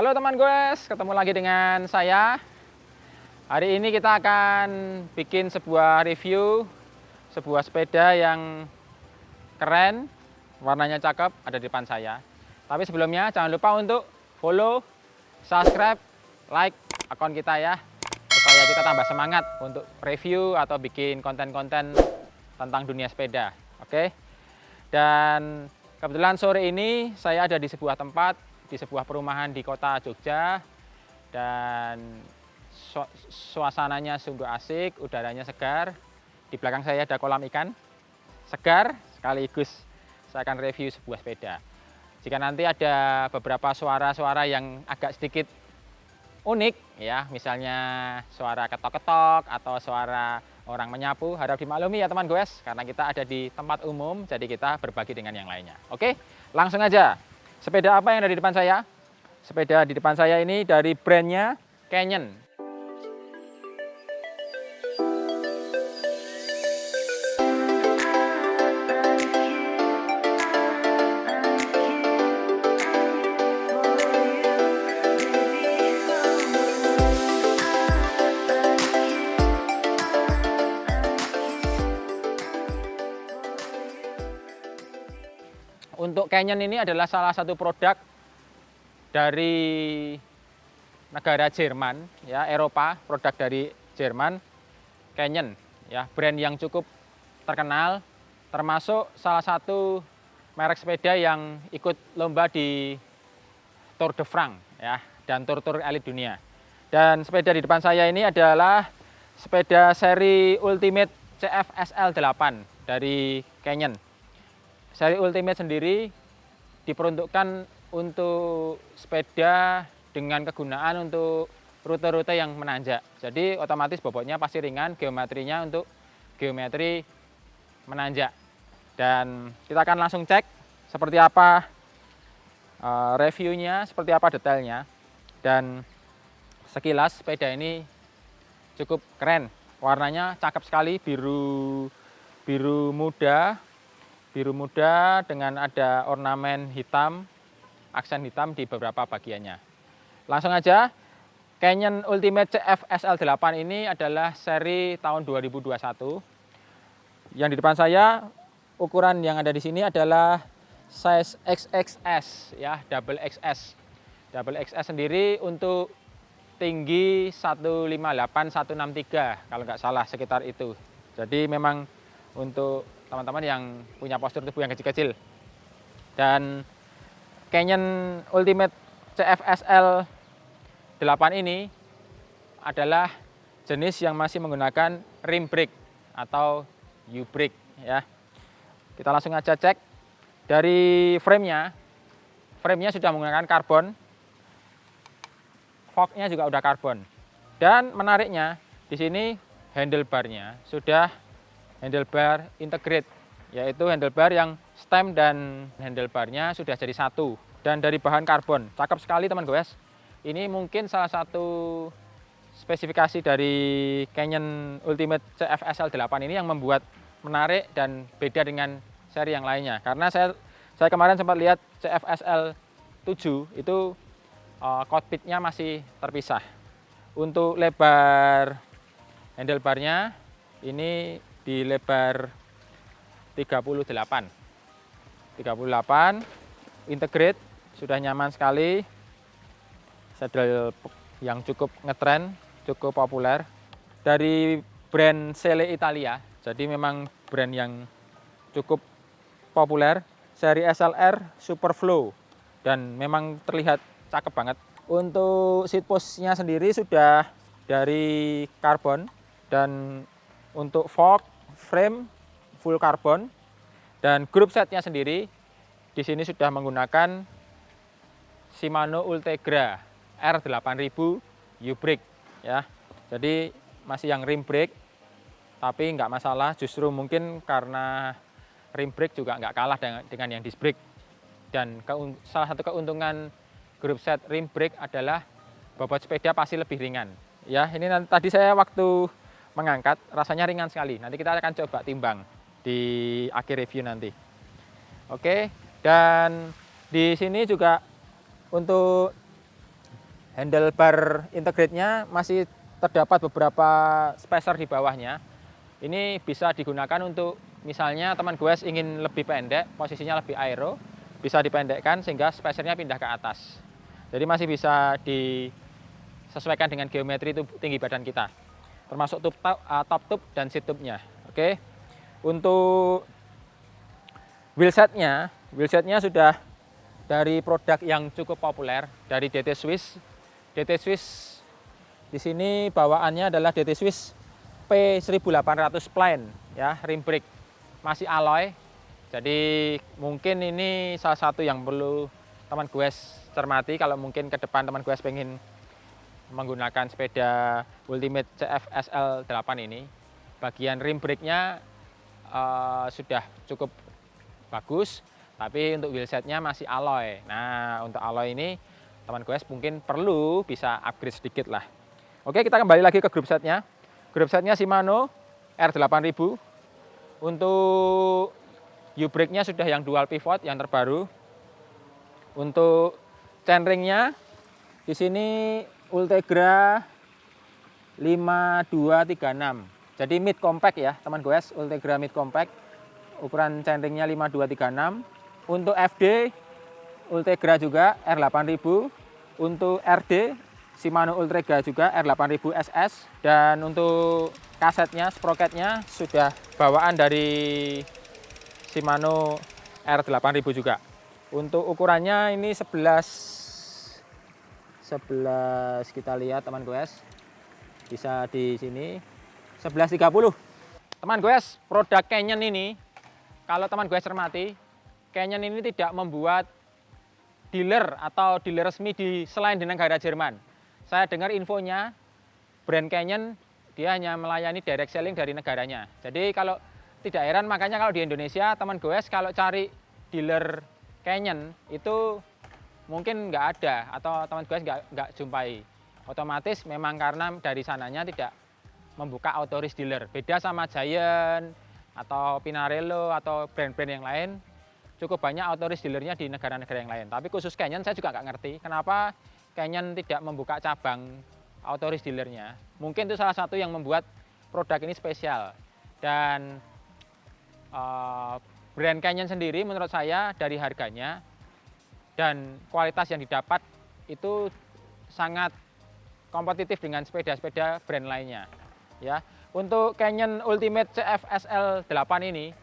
Halo teman goes, ketemu lagi dengan saya. Hari ini kita akan bikin sebuah review sebuah sepeda yang keren, warnanya cakep, ada di depan saya. Tapi sebelumnya jangan lupa untuk follow, subscribe, like akun kita ya, supaya kita tambah semangat untuk review atau bikin konten-konten tentang dunia sepeda. Oke. Dan kebetulan sore ini saya ada di sebuah tempat, di sebuah perumahan di kota Jogja, dan suasananya sungguh asik, udaranya segar. Di belakang saya ada kolam ikan segar, sekaligus saya akan review sebuah sepeda. Jika nanti ada beberapa suara-suara yang agak sedikit unik ya, misalnya suara ketok-ketok atau suara orang menyapu, harap dimaklumi ya teman goes, karena kita ada di tempat umum, jadi kita berbagi dengan yang lainnya. Oke, langsung aja. Sepeda apa yang ada di depan saya? Sepeda di depan saya ini dari brandnya Canyon. Untuk Canyon ini adalah salah satu produk dari negara Jerman, ya, Eropa, produk dari Jerman, Canyon, ya, brand yang cukup terkenal, termasuk salah satu merek sepeda yang ikut lomba di Tour de France, ya, dan tur-tur elit dunia. Dan sepeda di depan saya ini adalah sepeda seri Ultimate CF SL8 dari Canyon. Seri Ultimate sendiri diperuntukkan untuk sepeda dengan kegunaan untuk rute-rute yang menanjak. Jadi otomatis bobotnya pasti ringan, geometrinya untuk geometri menanjak. Dan kita akan langsung cek seperti apa reviewnya, seperti apa detailnya. Dan sekilas sepeda ini cukup keren. Warnanya cakep sekali, biru muda dengan ada ornamen hitam, aksen hitam di beberapa bagiannya. Langsung aja, Canyon Ultimate CF SL8 ini adalah seri tahun 2021. Yang di depan saya, ukuran yang ada di sini adalah size XXS, ya, double XS. Double XS sendiri untuk tinggi 158, 163 kalau nggak salah, sekitar itu. Jadi memang untuk teman-teman yang punya postur tubuh yang kecil-kecil. Dan Canyon Ultimate CF SL8 ini adalah jenis yang masih menggunakan rim brake atau U-brake ya. Kita langsung aja cek dari frame-nya. Frame-nya sudah menggunakan karbon. Fork-nya juga udah karbon. Dan menariknya di sini handlebar-nya sudah handlebar integrate, yaitu handlebar yang stem dan handlebarnya sudah jadi satu dan dari bahan karbon. Cakep sekali teman goes. Ini mungkin salah satu spesifikasi dari Canyon Ultimate CF SL8 ini yang membuat menarik dan beda dengan seri yang lainnya. Karena saya kemarin sempat lihat CF SL7 itu cockpitnya masih terpisah. Untuk lebar handlebarnya ini di lebar 38 integrate, sudah nyaman sekali, saddle yang cukup ngetren, cukup populer dari brand Selle Italia. Jadi memang brand yang cukup populer, seri SLR Superflow, dan memang terlihat cakep banget. Untuk seat post-nya sendiri sudah dari karbon, dan untuk fork, frame full karbon, dan grup setnya sendiri di sini sudah menggunakan Shimano Ultegra R8000 U-brake ya. Jadi masih yang rim brake, tapi nggak masalah, justru mungkin karena rim brake juga nggak kalah dengan yang disc brake. Dan salah satu keuntungan grup set rim brake adalah bobot sepeda pasti lebih ringan. Ya, ini tadi saya waktu mengangkat rasanya ringan sekali. Nanti kita akan coba timbang di akhir review nanti. Oke, dan di sini juga untuk Handlebar integrate-nya masih terdapat beberapa spacer di bawahnya. Ini bisa digunakan untuk misalnya teman goes ingin lebih pendek, posisinya lebih aero, bisa dipendekkan sehingga spacernya pindah ke atas. Jadi masih bisa disesuaikan dengan geometri tinggi badan kita, termasuk top tube dan seat tube-nya. Oke. Untuk wheelsetnya sudah dari produk yang cukup populer dari DT Swiss. DT Swiss di sini bawaannya adalah DT Swiss P1800 Plain ya, rim brake masih alloy. Jadi mungkin ini salah satu yang perlu teman goes cermati kalau mungkin ke depan teman goes pengen menggunakan sepeda Ultimate CF SL8 ini. Bagian rim brake-nya sudah cukup bagus, tapi untuk wheelsetnya masih alloy. Nah, untuk alloy ini teman goes mungkin perlu bisa upgrade sedikit lah. Oke, kita kembali lagi ke grup setnya. Grup setnya Shimano R8000. Untuk U-brake-nya sudah yang dual pivot yang terbaru. Untuk chainringnya di sini Ultegra 5236. Jadi mid compact ya, teman goes, Ultegra mid compact. Ukuran chainringnya 5236. Untuk FD Ultegra juga R8000. Untuk RD Shimano Ultegra juga R8000 SS. Dan untuk kasetnya, sprocketnya sudah bawaan dari Shimano R8000 juga. Untuk ukurannya ini 11 kita lihat teman goes. Bisa di sini 1130. Teman goes, produk Canyon ini kalau teman goes cermati, Canyon ini tidak membuat dealer atau dealer resmi selain di negara Jerman. Saya dengar infonya, brand Canyon dia hanya melayani direct selling dari negaranya. Jadi kalau tidak heran, makanya kalau di Indonesia teman goes kalau cari dealer Canyon itu mungkin nggak ada atau teman goes nggak jumpai. Otomatis memang karena dari sananya tidak membuka authorized dealer. Beda sama Giant atau Pinarello atau brand-brand yang lain. Cukup banyak authorized dealernya di negara-negara yang lain. Tapi khusus Canyon saya juga nggak ngerti kenapa Canyon tidak membuka cabang authorized dealernya. Mungkin itu salah satu yang membuat produk ini spesial. Dan brand Canyon sendiri menurut saya dari harganya dan kualitas yang didapat itu sangat kompetitif dengan sepeda-sepeda brand lainnya. Ya, untuk Canyon Ultimate CF SL8 ini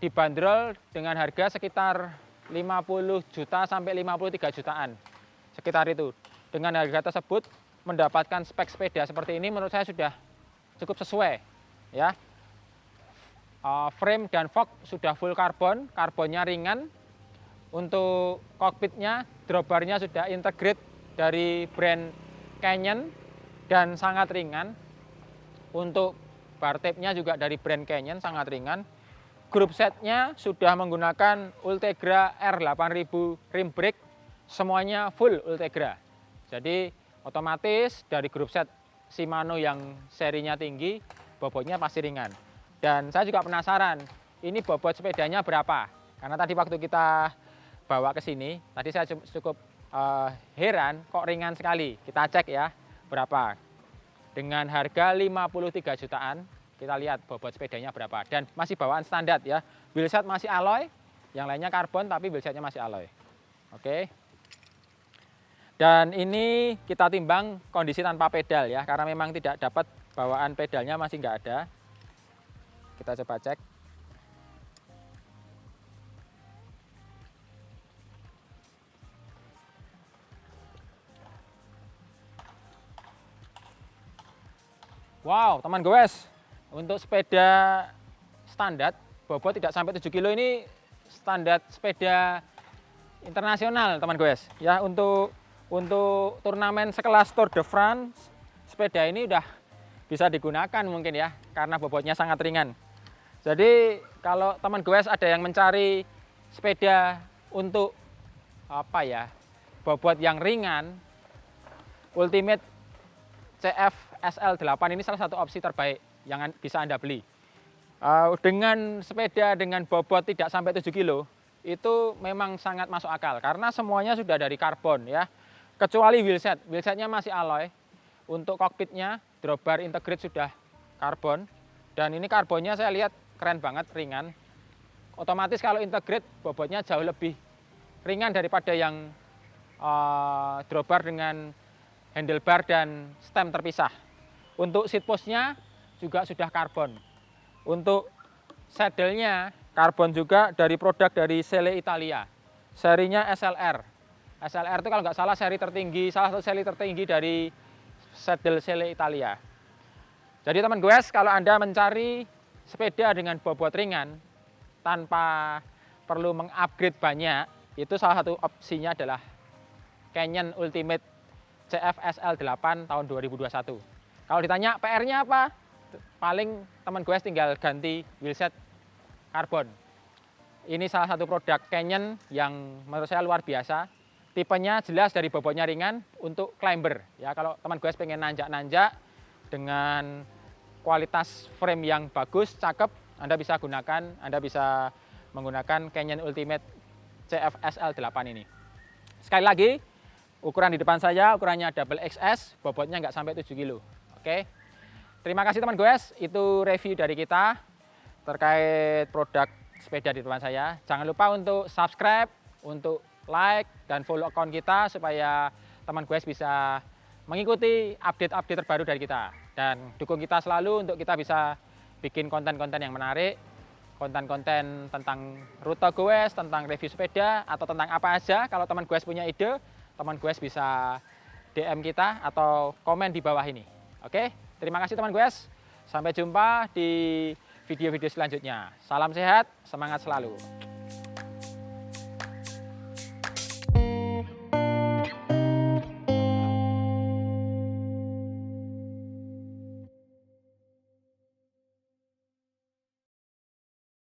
dibanderol dengan harga sekitar 50 juta sampai 53 jutaan. Sekitar itu. Dengan harga tersebut mendapatkan spek sepeda seperti ini menurut saya sudah cukup sesuai, ya. Frame dan fork sudah full karbon, karbonnya ringan. Untuk kokpitnya, dropbarnya sudah integrate dari brand Canyon dan sangat ringan. Untuk bar tape-nya juga dari brand Canyon sangat ringan. Grup setnya sudah menggunakan Ultegra R8000 rim brake, semuanya full Ultegra. Jadi otomatis dari grup set Shimano yang serinya tinggi, bobotnya pasti ringan. Dan saya juga penasaran, ini bobot sepedanya berapa? Karena tadi waktu kita bawa ke sini, tadi saya cukup heran kok ringan sekali. Kita cek ya berapa. Dengan harga 53 jutaan, kita lihat bobot sepedanya berapa. Dan masih bawaan standar ya. Wheelset masih alloy, yang lainnya karbon tapi wheelsetnya masih alloy. Oke. Dan ini kita timbang kondisi tanpa pedal ya, karena memang tidak dapat bawaan pedalnya masih nggak ada. Kita coba cek. Wow, teman goes, untuk sepeda standar bobot tidak sampai 7 kilo ini standar sepeda internasional teman goes. Ya, untuk turnamen sekelas Tour de France, sepeda ini udah bisa digunakan mungkin ya, karena bobotnya sangat ringan. Jadi kalau teman goes ada yang mencari sepeda untuk apa ya, bobot yang ringan, Ultimate CF SL8 ini salah satu opsi terbaik yang bisa Anda beli. Dengan sepeda dengan bobot tidak sampai 7 kilo, itu memang sangat masuk akal karena semuanya sudah dari karbon ya. kecuali wheelset. Wheelsetnya masih alloy. Untuk kokpitnya drawbar integrate sudah karbon, dan ini karbonnya saya lihat keren banget, ringan. Otomatis kalau integrate bobotnya jauh lebih ringan daripada yang drawbar dengan handlebar dan stem terpisah. Untuk seat postnya juga sudah karbon. Untuk saddle-nya karbon juga dari produk dari Selle Italia. Serinya SLR. SLR itu kalau nggak salah seri tertinggi, salah satu seri tertinggi dari saddle Selle Italia. Jadi teman goes, kalau Anda mencari sepeda dengan bobot ringan tanpa perlu mengupgrade banyak, itu salah satu opsinya adalah Canyon Ultimate CF SL8 tahun 2021. Kalau ditanya PR-nya apa? Paling teman goes tinggal ganti wheelset karbon. Ini salah satu produk Canyon yang menurut saya luar biasa. Tipenya jelas dari bobotnya ringan untuk climber. Ya, kalau teman goes pengen nanjak-nanjak dengan kualitas frame yang bagus, cakep, Anda bisa menggunakan Canyon Ultimate CF SL8 ini. Sekali lagi, ukuran di depan saya ukurannya double XS, bobotnya nggak sampai 7 kilo. Oke. Terima kasih teman goes, itu review dari kita terkait produk sepeda di depan saya. Jangan lupa untuk subscribe, untuk like dan follow akun kita supaya teman goes bisa mengikuti update-update terbaru dari kita. Dan dukung kita selalu untuk kita bisa bikin konten-konten yang menarik, konten-konten tentang rute goes, tentang review sepeda, atau tentang apa aja. Kalau teman goes punya ide, teman goes bisa DM kita atau komen di bawah ini. Oke, terima kasih teman goes. Sampai jumpa di video-video selanjutnya. Salam sehat, semangat selalu.